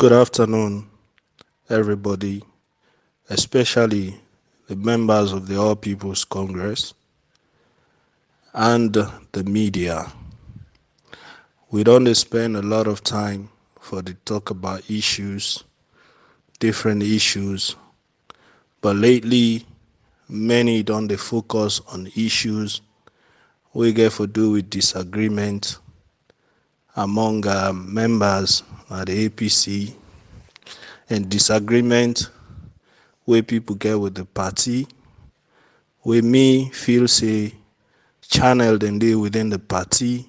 Good afternoon, everybody, especially the members of the All People's Congress and the media. We don't spend a lot of time for the talk about issues, different issues, but lately many don't focus on issues we get to do with disagreement among members of the APC and disagreement where people get with the party, where me feel say channel them they within the party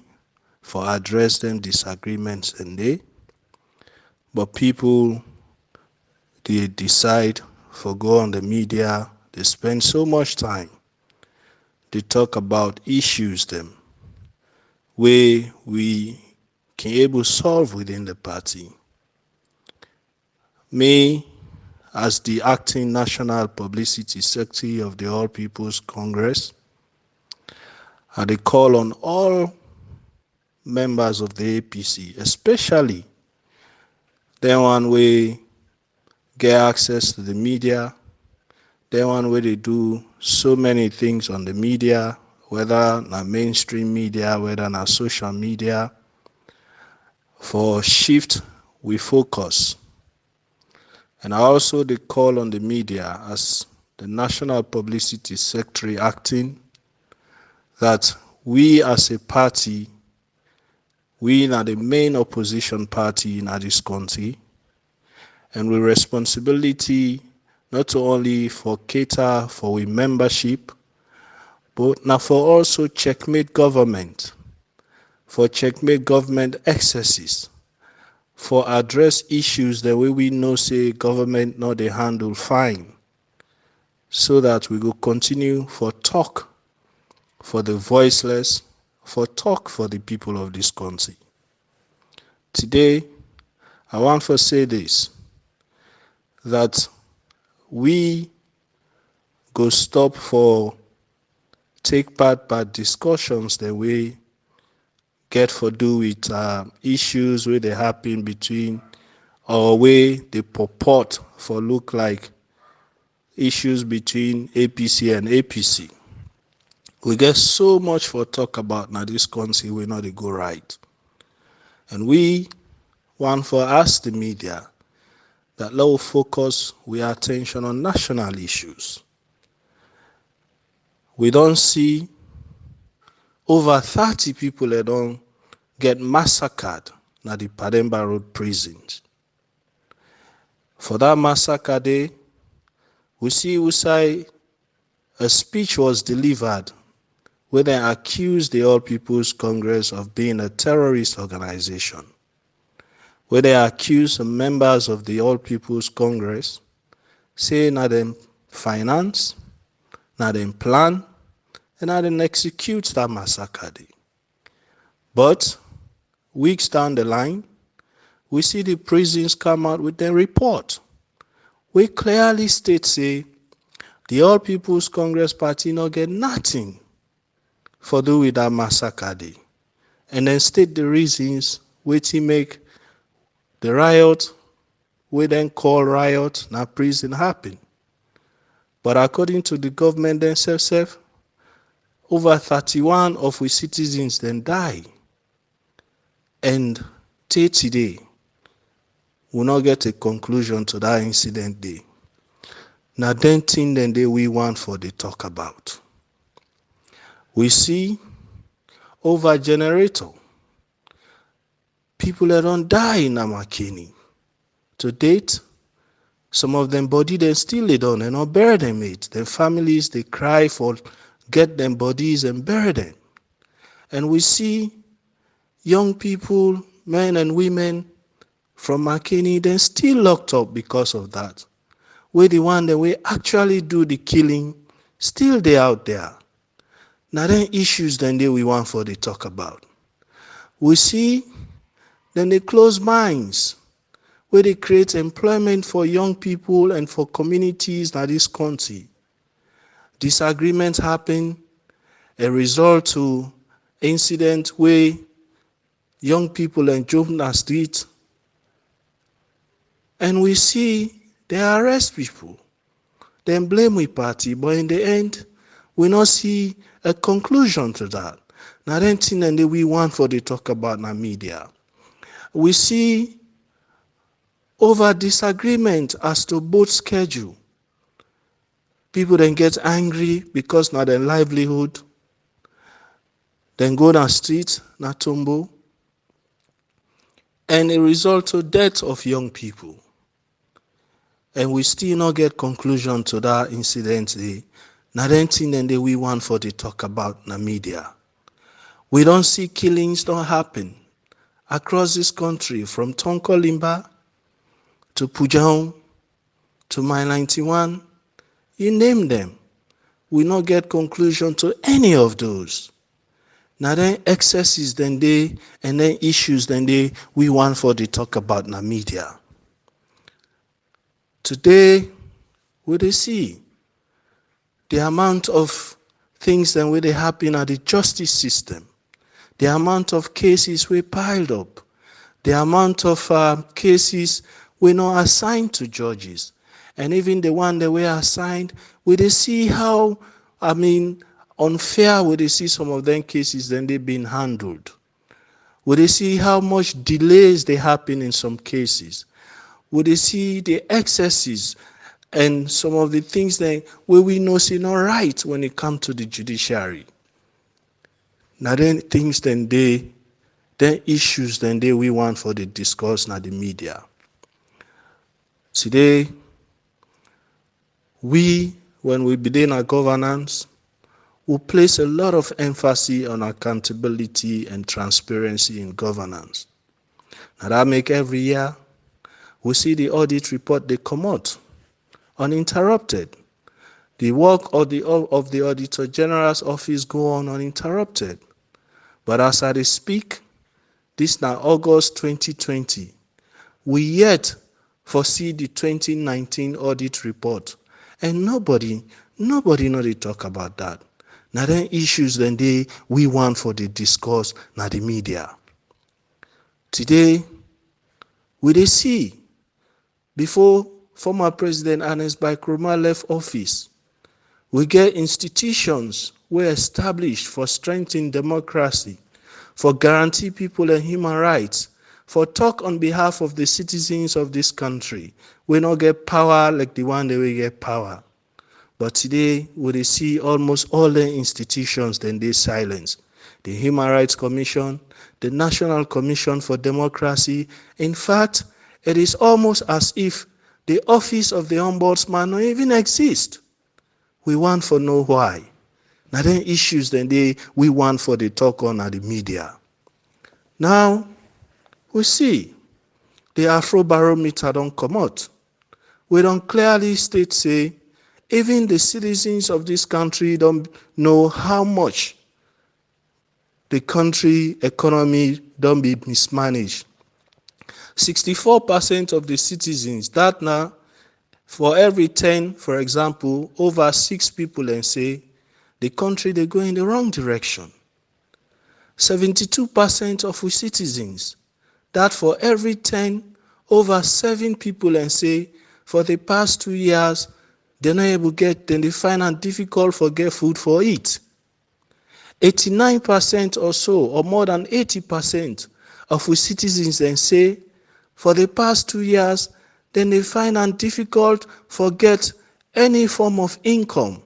for address them disagreements and they, but people they decide for go on the media, they spend so much time, they talk about issues them where we can able solve within the party. Me, as the acting National Publicity Secretary of the All People's Congress, I call on all members of the APC, especially the one where get access to the media, the one where they do so many things on the media, whether na mainstream media, whether na social media, for shift we focus. And I also call on the media as the National Publicity Secretary acting that we as a party, we are the main opposition party in this country, and with responsibility not only for cater for we membership, but now for also checkmate government, for checkmate government excesses, for address issues the way we know say government not they handle fine, so that we will continue for talk for the voiceless, for talk for the people of this country. Today, I want to say this, that we go stop for take part by discussions that we get for do with issues where they happen between or where they purport for look like issues between APC and APC. We get so much for talk about now this country we not go right. And we want for us the media that let us focus our attention on national issues. We don't see over 30 people that don't get massacred at the Pademba Road prisons. For that massacre day, we see Usai a speech was delivered where they accused the All People's Congress of being a terrorist organization, where they accused the members of the All People's Congress, saying that them finance, not them plan, and not them execute that massacre day. But weeks down the line, we see the prisons come out with their report. We clearly state say the All People's Congress Party not get nothing for do with that massacre day, and then state the reasons which he make the riot, we then call riot, now prison happen. But according to the government themselves, over 31 of we citizens then die. And till today, we not get a conclusion to that incident day. Now then thing then day we want for the talk about. We see over generator, people that don't die in Amakeni. To date, some of them body they still they don't, and not bury them it. Their families they cry for get them bodies and bury them. And we see young people, men and women from Makeni, then still locked up because of that. We're the one that we actually do the killing, still they out there. Now then issues then they we want for the talk about. We see then they close mines, where they create employment for young people and for communities in this country. Disagreements happen, a result to incident where young people and juvenile street And we see they arrest people. Then blame we party, but in the end, we not see a conclusion to that. Now then thing and we want for the talk about na media. We see over disagreement as to both schedule. People then get angry because na their livelihood. Then go down street, na tumbo. And it result to death of young people. And we still not get conclusion to that incident. Now then thing and we want for the talk about na media. We don't see killings don't happen across this country from Tonkolimba to Pujao to Mile 91. You name them. We not get conclusion to any of those. Now then excesses then they and then issues then they we want for the talk about na media. Today we they see the amount of things that will happen at the justice system, the amount of cases we piled up, the amount of cases we not assigned to judges, and even the one that were assigned, we they see how unfair we they see some of them cases then they been handled. We they see how much delays they happen in some cases. We they see the excesses and some of the things that where we know see not right when it comes to the judiciary. Now then things then issues then we want for the discourse now the media. Today, when we begin our governance, we place a lot of emphasis on accountability and transparency in governance. Now that make every year we see the audit report they come out uninterrupted. The work of the Auditor General's office go on uninterrupted. But as I speak, this now August 2020, we yet foresee the 2019 audit report, and nobody know they talk about that. Now then issues then we want for the discourse now the media. Today, we they see before former President Ernest Bai Koroma left office, we get institutions were established for strengthening democracy, for guarantee people and human rights, for talk on behalf of the citizens of this country. We not get power like the one that we get power. But today, we see almost all the institutions then they silence. The Human Rights Commission, the National Commission for Democracy. In fact, it is almost as if the office of the Ombudsman don't even exist. We want to know why. Now then issues then we want for the talk on at the media. Now, we see the Afrobarometer don't come out. We don't clearly state say, even the citizens of this country don't know how much the country economy don't be mismanaged. 64% of the citizens, that now, for every 10, for example, over 6 people and say, the country they go in the wrong direction. 72% of we citizens, that for every 10, over 7 people and say, for the past 2 years, they're not able to get, then they find it difficult for get food for eat. 89% or so, or more than 80% of we citizens then say, for the past 2 years, then they find it difficult for get any form of income.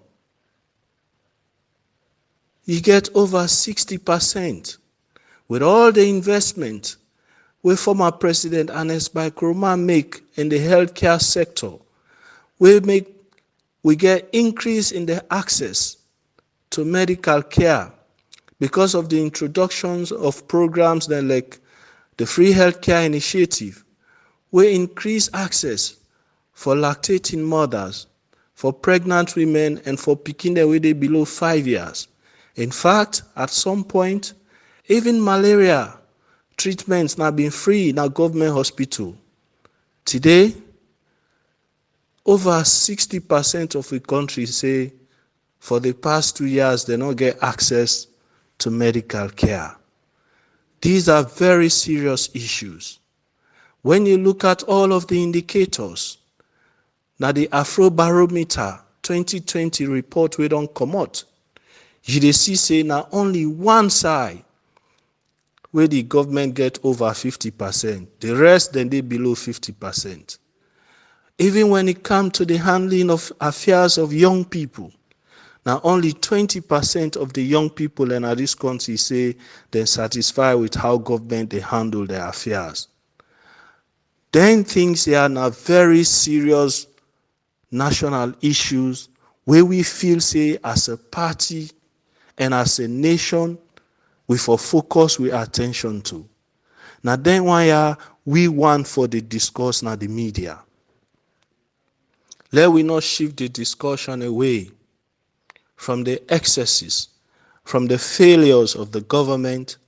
You get over 60% with all the investment where former President Ernest Bai Koroma make in the healthcare sector. We get increase in the access to medical care because of the introductions of programs that like the Free Healthcare Initiative. We increase access for lactating mothers, for pregnant women, and for picking their way below 5 years. In fact, at some point, even malaria treatments now been free in our government hospital. Today, over 60% of the country say for the past 2 years they don't get access to medical care. These are very serious issues. When you look at all of the indicators, now the Afrobarometer 2020 report we don't come out, you dey see say now only one side where the government get over 50%, the rest then they below 50%. Even when it comes to the handling of affairs of young people, now only 20% of the young people in this country say they're satisfied with how government they handle their affairs. Then things here are now very serious national issues where we feel say as a party and as a nation we for focus we attention to. Now then why we want for the discourse now the media. Let we not shift the discussion away from the excesses, from the failures of the government,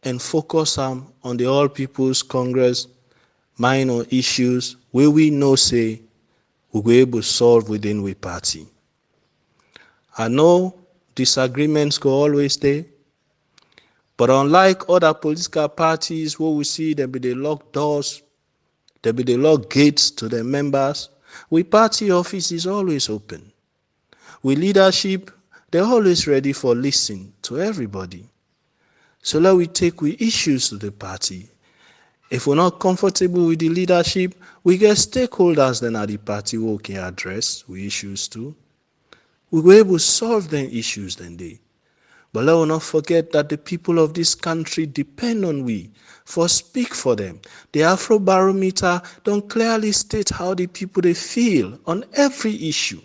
and focus on the All People's Congress minor issues where we know say we will be able to solve within we party. I know disagreements go always there, but unlike other political parties where we see them be they lock doors, there be they lock gates to their members, we party office is always open. We leadership, they're always ready for listening to everybody. So let we take we issues to the party. If we're not comfortable with the leadership, we get stakeholders then at the party who can address we issues too. We were able to solve them issues then they. But let us not forget that the people of this country depend on we for speak for them. The Afrobarometer don't clearly state how the people they feel on every issue.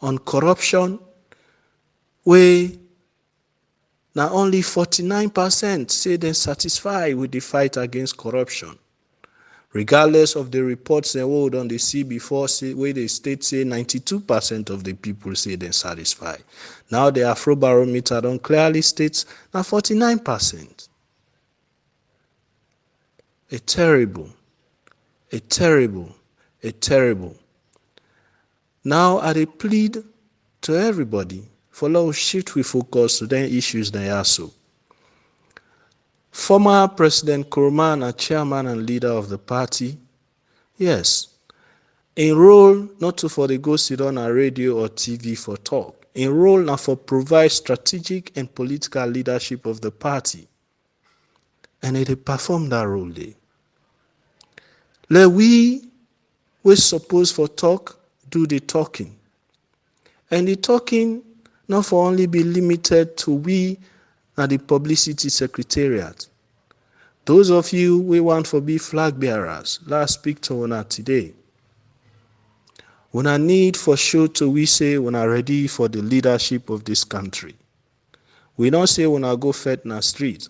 On corruption, where now only 49% say they're satisfied with the fight against corruption. Regardless of the reports they hold on the see before, where the state say 92% of the people say they're satisfied. Now the Afrobarometer don't clearly states now 49%. A terrible. Now I plead to everybody for let shift we focus to the issues they are so. Former President Nkrumah, a chairman and leader of the party, yes, enroll not to for the go sit on a radio or TV for talk. Enroll now for provide strategic and political leadership of the party. And it perform that role there. Let we suppose for talk, do the talking. And the talking not for only be limited to we and the publicity secretariat. Those of you we want for be flag bearers, let's speak to una today. Una need for sure to we say una ready for the leadership of this country. We don't say una go fet na street,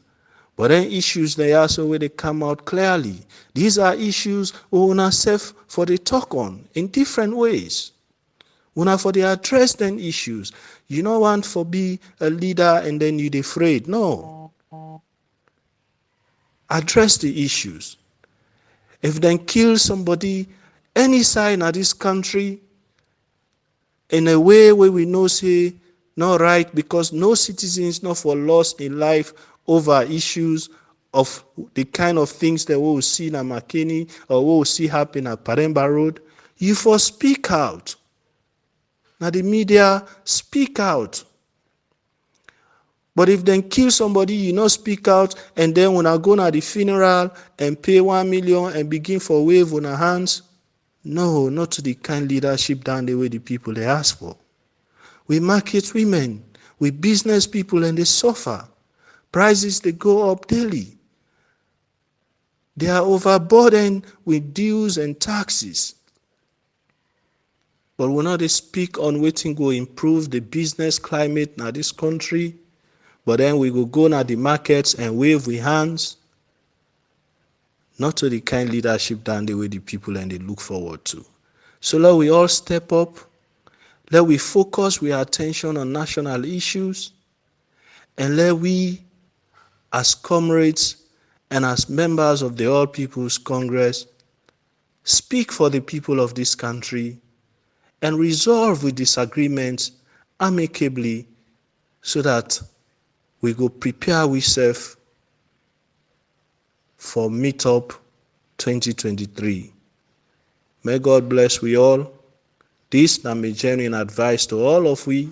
but then issues they are so where they come out clearly. These are issues we una self for the talk on in different ways. Una for the address then issues. You don't want for be a leader and then you're afraid. No. Address the issues. If then kill somebody, any side of this country, in a way where we know say not right, because no citizens not for lost in life over issues of the kind of things that we will see in Makeni or we will see happen at Paremba Road, you for speak out. Now the media speak out. But if then kill somebody, you not speak out, and then when I go to the funeral and pay 1 million and begin for wave on our hands, no, not to the kind leadership down the way the people they ask for. We market women, we business people, and they suffer. Prices they go up daily. They are overburdened with dues and taxes. But we not speak on waiting go improve the business climate in this country. But then we will go now the markets and wave with hands. Not to the kind leadership down the way the people and they look forward to. So let we all step up. Let we focus with our attention on national issues. And let we, as comrades and as members of the All People's Congress, speak for the people of this country and resolve with disagreements amicably so that we go prepare ourselves for meet up 2023. May God bless we all. This na my genuine advice to all of we,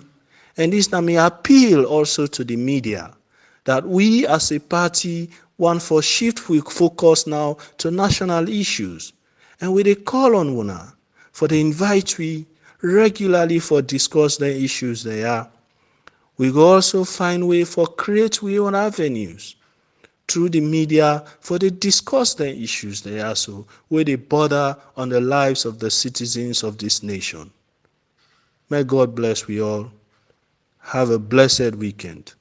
and this na my appeal also to the media, that we as a party want for shift we focus now to national issues, and we dey call on una for the invite we regularly for discuss the issues they are. We go also find way for create we own avenues through the media for they discuss the issues they are, so where they border on the lives of the citizens of this nation. May God bless we all. Have a blessed weekend.